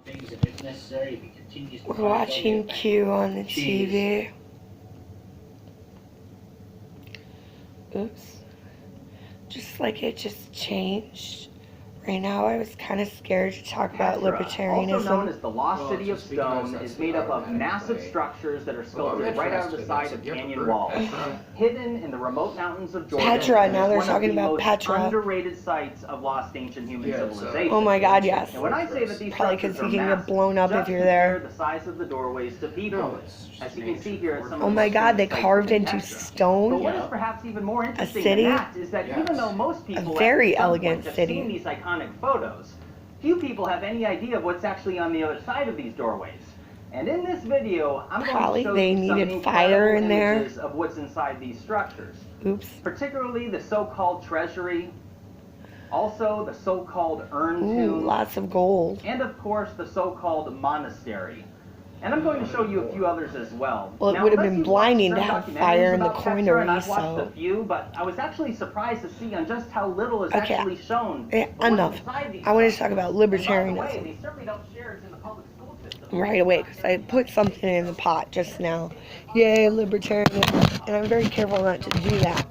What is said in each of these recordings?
things if necessary, if he continues to We're fight, watching Q on the TV. Oops. Just like it just changed. Right now, I was kind of scared to talk about libertarianism. Also known as the Lost City of Stone, is made up of massive structures that are sculpted right out of the side of canyon walls, hidden in the remote mountains of Georgia. Petra, now they're one talking of the about most Petra. Underrated sites of lost ancient human civilization. Oh my God, yes. And when I say that these Probably structures because are you can get massive, blown up just if you're there. compare the size of the doorways to people. As you can see here at some Oh of my the God, they sites carved in into Petra. But stone what is perhaps even more interesting city? than that is that even though most people very at some elegant point have city. seen these iconic photos, few people have any idea of what's actually on the other side of these doorways. And in this video, I'm Probably going to show they you some needed fire incredible in there. images of what's inside these structures. Oops. Particularly the so-called treasury, also the so-called urn Ooh, tomb, lots of gold. and of course the so-called monastery. And I'm going to show you a few others as well. Well, it Now, would have unless been you've blinding watched to some have documentaries fire in the about Petra, and cornery, I've watched so. a few, but I was actually surprised to see on just how little is Okay, actually shown. enough. I want to talk about And by the way, libertarianism they certainly don't share it in the public school system. right away because I put something in the pot just now. Yay, libertarianism. And I'm very careful not to do that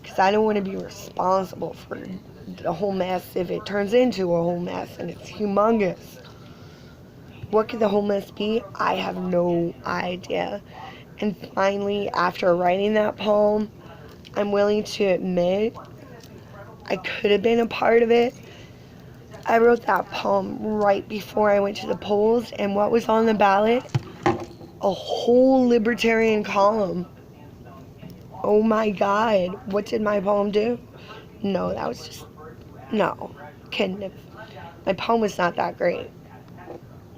because I don't want to be responsible for the whole mess if it turns into a whole mess and it's humongous. What could the whole mess be? I have no idea. And finally, after writing that poem, I'm willing to admit I could have been a part of it. I wrote that poem right before I went to the polls, and what was on the ballot? A whole libertarian column. Oh my God, what did my poem do? No, that was just, no, couldn't have. My poem was not that great.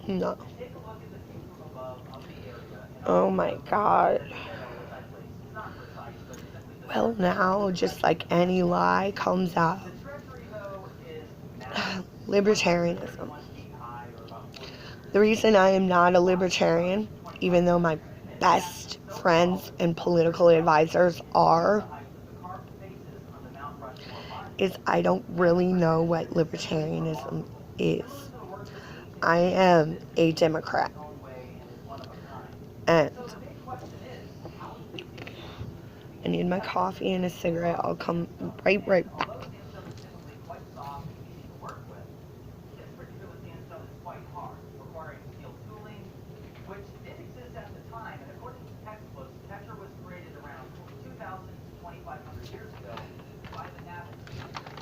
No. Oh my God. Well, now, just like any lie comes out, libertarianism. The reason I am not a libertarian, even though my best friends and political advisors are, is I don't really know what libertarianism is. I am a Democrat. And I need my coffee and a cigarette. I'll come right back.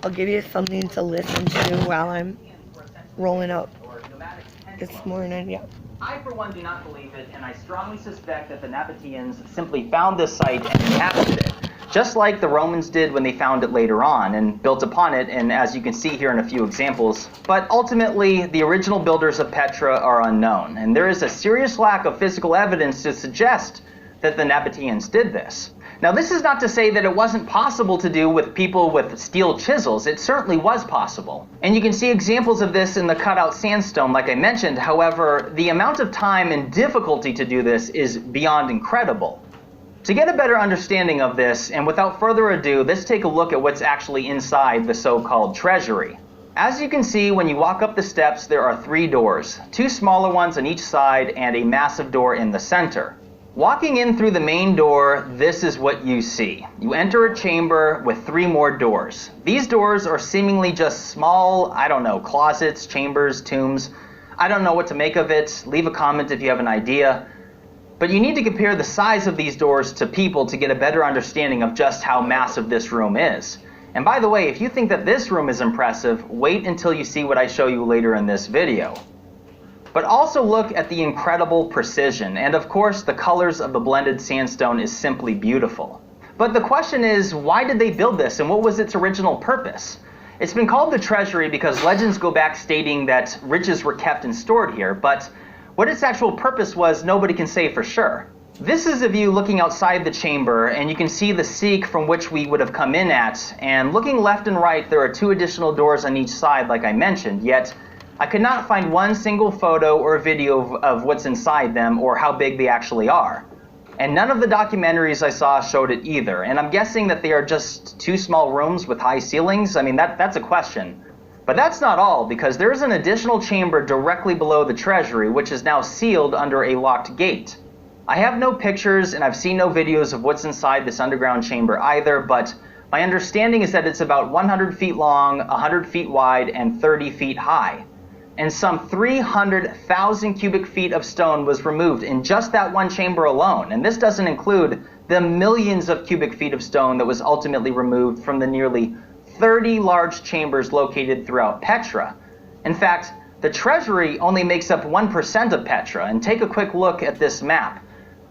I'll give you something to listen to while I'm rolling up this morning. Yeah. I, for one, do not believe it, and I strongly suspect that the Nabateans simply found this site and inhabited it, just like the Romans did when they found it later on and built upon it, and as you can see here in a few examples. But ultimately, the original builders of Petra are unknown, and there is a serious lack of physical evidence to suggest that the Nabateans did this. Now, this is not to say that it wasn't possible to do with people with steel chisels. It certainly was possible. And you can see examples of this in the cutout sandstone, like I mentioned. However, the amount of time and difficulty to do this is beyond incredible. To get a better understanding of this, and without further ado, let's take a look at what's actually inside the so-called treasury. As you can see, when you walk up the steps, there are 3 doors, 2 smaller ones on each side and a massive door in the center. Walking in through the main door, this is what you see. You enter a chamber with 3 more doors. These doors are seemingly just small, closets, chambers, tombs. I don't know what to make of it. Leave a comment if you have an idea. But you need to compare the size of these doors to people to get a better understanding of just how massive this room is. And by the way, if you think that this room is impressive, wait until you see what I show you later in this video. But also look at the incredible precision, and of course the colors of the blended sandstone is simply beautiful. But the question is, why did they build this, and what was its original purpose? It's been called the treasury because legends go back stating that riches were kept and stored here, but what its actual purpose was, nobody can say for sure. This is a view looking outside the chamber, and you can see the seek from which we would have come in at, and looking left and right, there are 2 additional doors on each side like I mentioned, yet I could not find one single photo or video of what's inside them or how big they actually are. And none of the documentaries I saw showed it either. And I'm guessing that they are just 2 small rooms with high ceilings. I mean, that's a question. But that's not all, because there is an additional chamber directly below the treasury, which is now sealed under a locked gate. I have no pictures and I've seen no videos of what's inside this underground chamber either, but my understanding is that it's about 100 feet long, 100 feet wide, and 30 feet high. And some 300,000 cubic feet of stone was removed in just that one chamber alone. And this doesn't include the millions of cubic feet of stone that was ultimately removed from the nearly 30 large chambers located throughout Petra. In fact, the treasury only makes up 1% of Petra. And take a quick look at this map.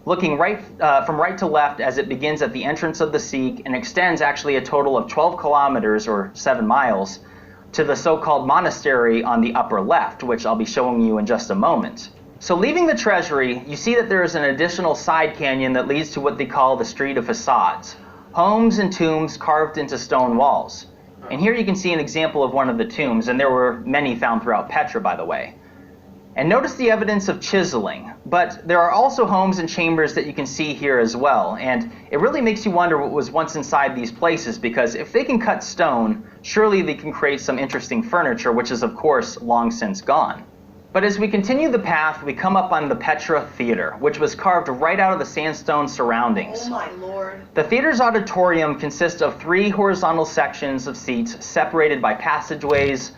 Looking from right to left as it begins at the entrance of the Siq and extends actually a total of 12 kilometers or 7 miles to the so-called monastery on the upper left, which I'll be showing you in just a moment. So leaving the treasury, you see that there is an additional side canyon that leads to what they call the Street of Facades, homes and tombs carved into stone walls. And here you can see an example of one of the tombs, and there were many found throughout Petra, by the way. And notice the evidence of chiseling, but there are also homes and chambers that you can see here as well, and it really makes you wonder what was once inside these places, because if they can cut stone, surely they can create some interesting furniture, which is of course long since gone. But as we continue the path, we come up on the Petra Theater, which was carved right out of the sandstone surroundings. Oh my lord. The theater's auditorium consists of 3 horizontal sections of seats separated by passageways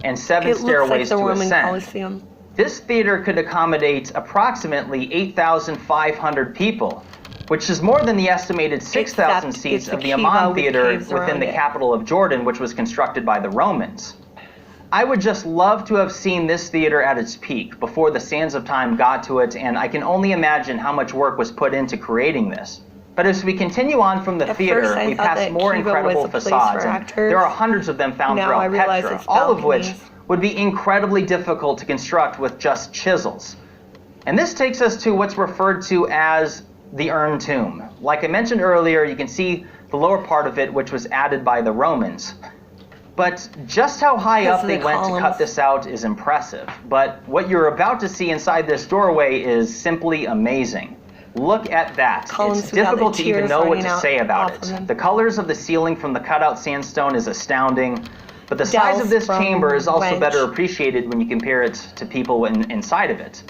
and 7 stairways to ascend. Coliseum. This theater could accommodate approximately 8,500 people, which is more than the estimated 6,000 seats of the Amman Theater within the capital of Jordan, which was constructed by the Romans. I would just love to have seen this theater at its peak before the sands of time got to it, and I can only imagine how much work was put into creating this. But as we continue on from the theater, we pass more incredible facades, and there are hundreds of them found throughout Petra, all of which would be incredibly difficult to construct with just chisels. And this takes us to what's referred to as the urn tomb. Like I mentioned earlier, you can see the lower part of it, which was added by the Romans. But just how high up they went to cut this out is impressive. But what you're about to see inside this doorway is simply amazing. Look at that. It's difficult to even know what to say about it. The colors of the ceiling from the cutout sandstone is astounding. But the size of this chamber is also better appreciated when you compare it to people inside of it.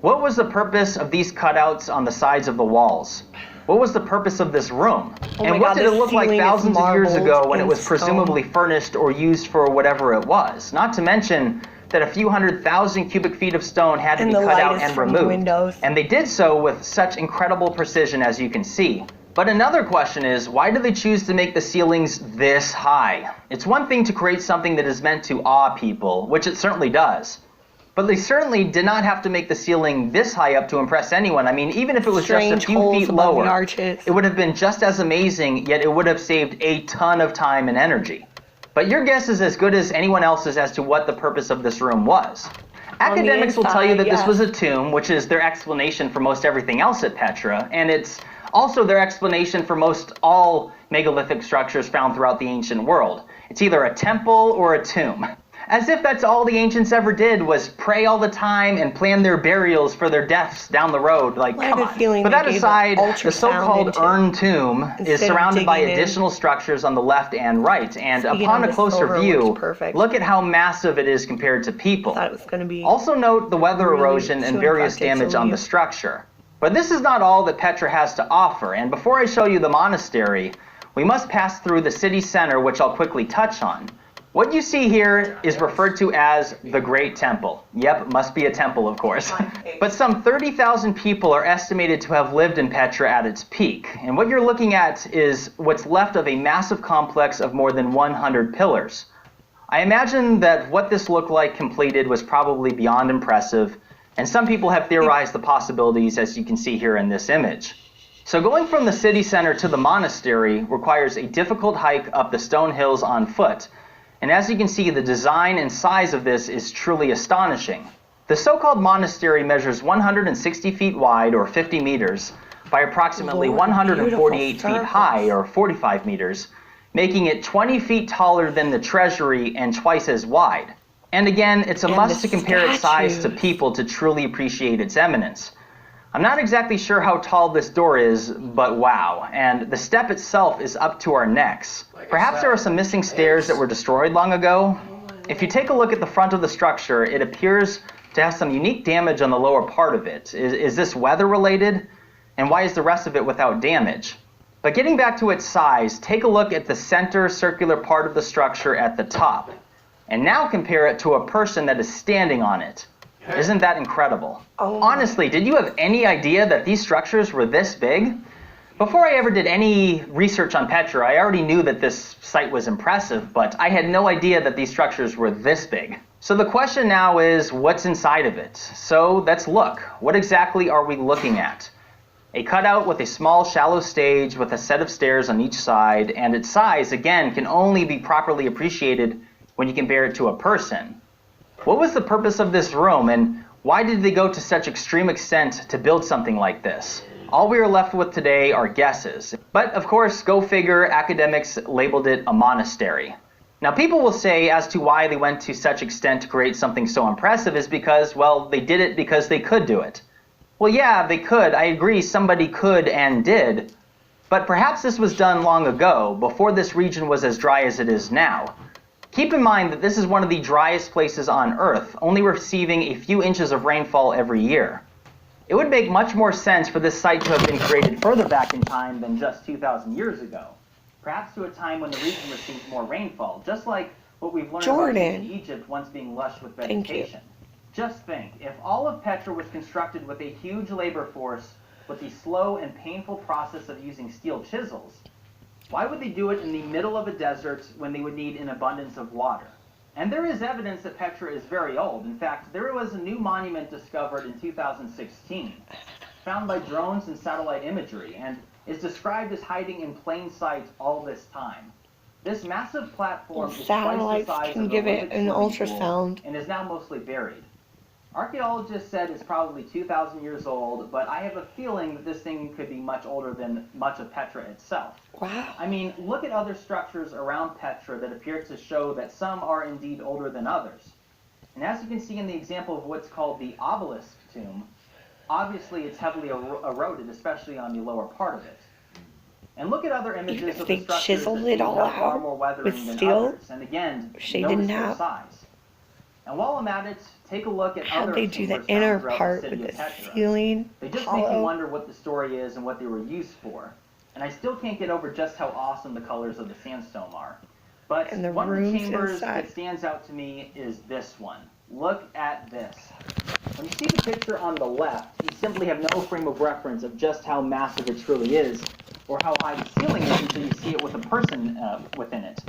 What was the purpose of these cutouts on the sides of the walls? What was the purpose of this room? And what did it look like thousands of years ago when it was presumably furnished or used for whatever it was? Not to mention that a few 100,000 cubic feet of stone had to be cut out and removed. And they did so with such incredible precision, as you can see. But another question is, why do they choose to make the ceilings this high? It's one thing to create something that is meant to awe people, which it certainly does. But they certainly did not have to make the ceiling this high up to impress anyone. I mean, even if it was just a few feet lower, it would have been just as amazing, yet it would have saved a ton of time and energy. But your guess is as good as anyone else's as to what the purpose of this room was. Academics will tell you that this was a tomb, which is their explanation for most everything else at Petra, and it's also their explanation for most all megalithic structures found throughout the ancient world. It's either a temple or a tomb. As if that's all the ancients ever did was pray all the time and plan their burials for their deaths down the road. Like, come on. But that aside, the so-called urn tomb is surrounded by additional structures on the left and right. And upon a closer view, look at how massive it is compared to people. Also note the weather erosion and various damage on the structure. But this is not all that Petra has to offer. And before I show you the monastery, we must pass through the city center, which I'll quickly touch on. What you see here is referred to as the Great Temple. Yep, must be a temple, of course. But some 30,000 people are estimated to have lived in Petra at its peak. And what you're looking at is what's left of a massive complex of more than 100 pillars. I imagine that what this looked like completed was probably beyond impressive, and some people have theorized the possibilities, as you can see here in this image. So going from the city center to the monastery requires a difficult hike up the stone hills on foot. And as you can see, the design and size of this is truly astonishing. The so-called monastery measures 160 feet wide, or 50 meters, by approximately 148 feet high, or 45 meters, making it 20 feet taller than the treasury and twice as wide. And again, it's a must to compare its size to people to truly appreciate its eminence. I'm not exactly sure how tall this door is, but wow. And the step itself is up to our necks. Perhaps there are some missing stairs that were destroyed long ago. If you take a look at the front of the structure, it appears to have some unique damage on the lower part of it. Is this weather related? And why is the rest of it without damage? But getting back to its size, take a look at the center circular part of the structure at the top. And now compare it to a person that is standing on it. Isn't that incredible? Oh. Honestly, did you have any idea that these structures were this big? Before I ever did any research on Petra, I already knew that this site was impressive, but I had no idea that these structures were this big. So the question now is, what's inside of it? So let's look. What exactly are we looking at? A cutout with a small, shallow stage with a set of stairs on each side, and its size, again, can only be properly appreciated when you compare it to a person. What was the purpose of this room, and why did they go to such extreme extent to build something like this? All we are left with today are guesses. But of course, go figure, academics labeled it a monastery. Now people will say as to why they went to such extent to create something so impressive is because, well, they did it because they could do it. Well, yeah, they could. I agree, somebody could and did. But perhaps this was done long ago, before this region was as dry as it is now. Keep in mind that this is one of the driest places on Earth, only receiving a few inches of rainfall every year. It would make much more sense for this site to have been created further back in time than just 2,000 years ago. Perhaps to a time when the region received more rainfall, just like what we've learned about ancient Egypt once being lush with vegetation. Just think, if all of Petra was constructed with a huge labor force, with the slow and painful process of using steel chisels, why would they do it in the middle of a desert when they would need an abundance of water? And there is evidence that Petra is very old. In fact, there was a new monument discovered in 2016, found by drones and satellite imagery, and is described as hiding in plain sight all this time. This massive platform is twice the size can of give the it an Olympic swimming pool ultrasound. and is now mostly buried. Archaeologists said it's probably 2,000 years old, but I have a feeling that this thing could be much older than much of Petra itself. Wow. I mean, look at other structures around Petra that appear to show that some are indeed older than others. And as you can see in the example of what's called the obelisk tomb, obviously it's heavily eroded, especially on the lower part of it. And look at other images of the structures chiseled that it all have far out more weathering with than steel. others. And again, She notice didn't their have. size. And while I'm at it, take a look at How'd other they do the chambers inner found throughout part the city with of the Petra. ceiling They just make you hollow? wonder what the story is and what they were used for. And I still can't get over just how awesome the colors of the sandstone are. But And the one of the rooms chambers inside. that stands out to me is this one. Look at this. When you see the picture on the left, you simply have no frame of reference of just how massive it truly is, or how high the ceiling is until you see it with a person within it.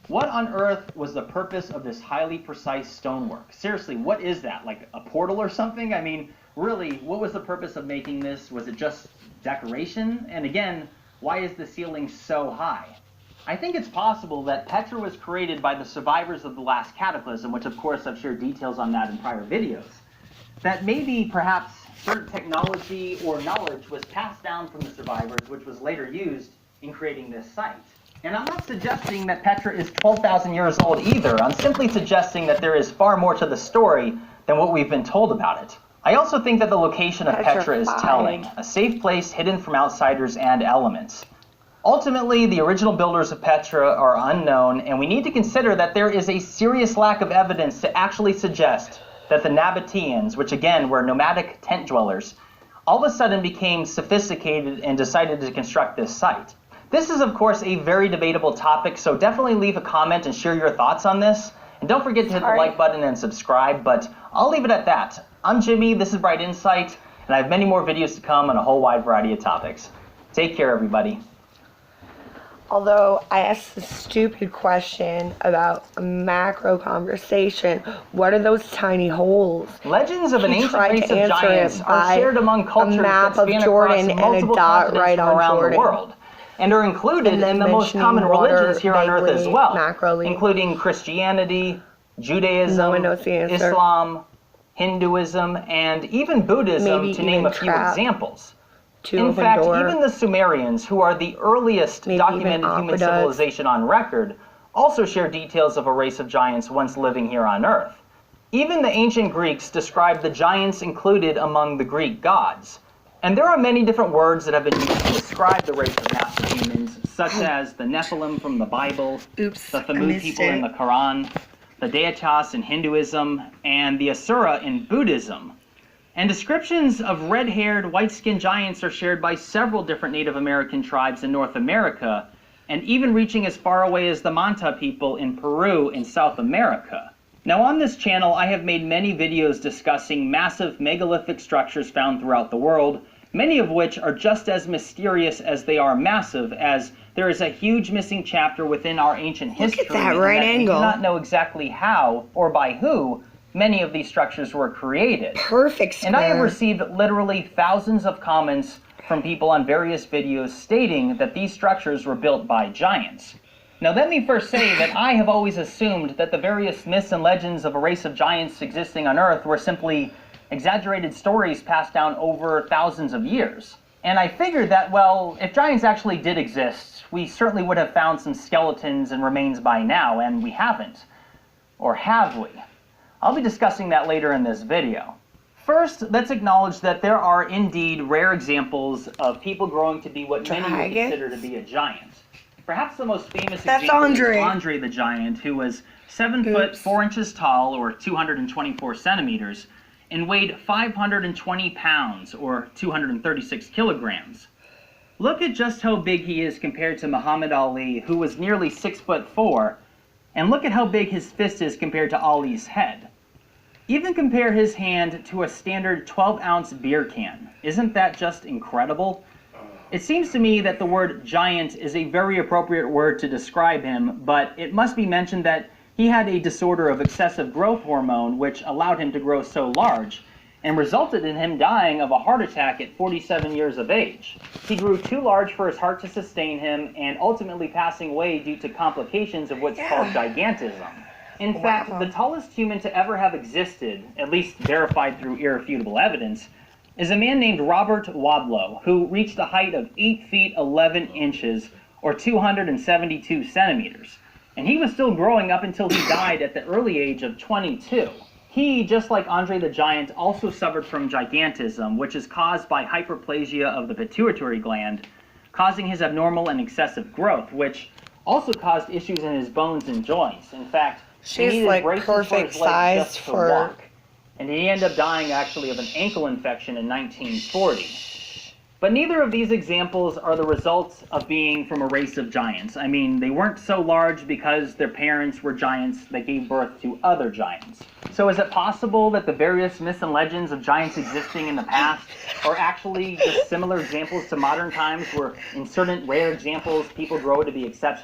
What on earth was the purpose of this highly precise stonework? Seriously, what is that? Like a portal or something? I mean, really, what was the purpose of making this? Was it just decoration? And again, why is the ceiling so high? I think it's possible that Petra was created by the survivors of the last cataclysm, which of course I've shared details on that in prior videos. That maybe perhaps certain technology or knowledge was passed down from the survivors, which was later used in creating this site. And I'm not suggesting that Petra is 12,000 years old either. I'm simply suggesting that there is far more to the story than what we've been told about it. I also think that the location of Petra is telling, a safe place hidden from outsiders and elements. Ultimately, the original builders of Petra are unknown, and we need to consider that there is a serious lack of evidence to actually suggest that the Nabateans, which again were nomadic tent dwellers, all of a sudden became sophisticated and decided to construct this site. This is, of course, a very debatable topic, so definitely leave a comment and share your thoughts on this. And don't forget to hit the like button and subscribe, but I'll leave it at that. I'm Jimmy, this is Bright Insight, and I have many more videos to come on a whole wide variety of topics. Take care, everybody. Although I asked the stupid question about a macro conversation, what are those tiny holes? Legends of an He ancient tried race to of answer giants it are by shared among cultures a map that of span Jordan across and a multiple dot continents right from on around Jordan. the world, and are included And then in the most mentioning common water religions here on Earth as vaguely, well, macroly. including Christianity, Judaism, No one knows the answer. Islam, Hinduism, and even Buddhism, Maybe to name even a few trap. examples. To In open fact, door. even the Sumerians, who are the earliest Maybe documented even human aqueducts. civilization on record, also share details of a race of giants once living here on Earth. Even the ancient Greeks described the giants included among the Greek gods. And there are many different words that have been used to describe the race of massive humans, such as the Nephilim from the Bible, Oops, the I Thamud missed people in it. the Quran, the Daityas in Hinduism, and the Asura in Buddhism. And descriptions of red-haired, white-skinned giants are shared by several different Native American tribes in North America, and even reaching as far away as the Manta people in Peru in South America. Now on this channel, I have made many videos discussing massive megalithic structures found throughout the world, many of which are just as mysterious as they are massive, as there is a huge missing chapter within our ancient history. Look at that right angle. We do not know exactly how or by who many of these structures were created. Perfect square. And I have received literally thousands of comments from people on various videos stating that these structures were built by giants. Now let me first say that I have always assumed that the various myths and legends of a race of giants existing on Earth were simply exaggerated stories passed down over thousands of years. And I figured that, well, if giants actually did exist, we certainly would have found some skeletons and remains by now, and we haven't. Or have we? I'll be discussing that later in this video. First, let's acknowledge that there are indeed rare examples of people growing to be what many would consider to be a giant. Perhaps the most famous example is Andre the Giant, who was 7 foot 4 inches tall, or 224 centimeters, and weighed 520 pounds, or 236 kilograms. Look at just how big he is compared to Muhammad Ali, who was nearly 6 foot 4, and look at how big his fist is compared to Ali's head. Even compare his hand to a standard 12-ounce beer can. Isn't that just incredible? It seems to me that the word giant is a very appropriate word to describe him, but it must be mentioned that he had a disorder of excessive growth hormone which allowed him to grow so large, and resulted in him dying of a heart attack at 47 years of age. He grew too large for his heart to sustain him, and ultimately passing away due to complications of what's called gigantism. In fact, the tallest human to ever have existed, at least verified through irrefutable evidence, is a man named Robert Wadlow, who reached a height of 8 feet 11 inches, or 272 centimeters. And he was still growing up until he died at the early age of 22. He, just like Andre the Giant, also suffered from gigantism, which is caused by hyperplasia of the pituitary gland, causing his abnormal and excessive growth, which also caused issues in his bones and joints. In fact, he needed braces perfect for his legs size just to walk. And he ended up dying actually of an ankle infection in 1940. But neither of these examples are the results of being from a race of giants. I mean, they weren't so large because their parents were giants that gave birth to other giants. So is it possible that the various myths and legends of giants existing in the past are actually just similar examples to modern times, where in certain rare examples people grow to be exceptional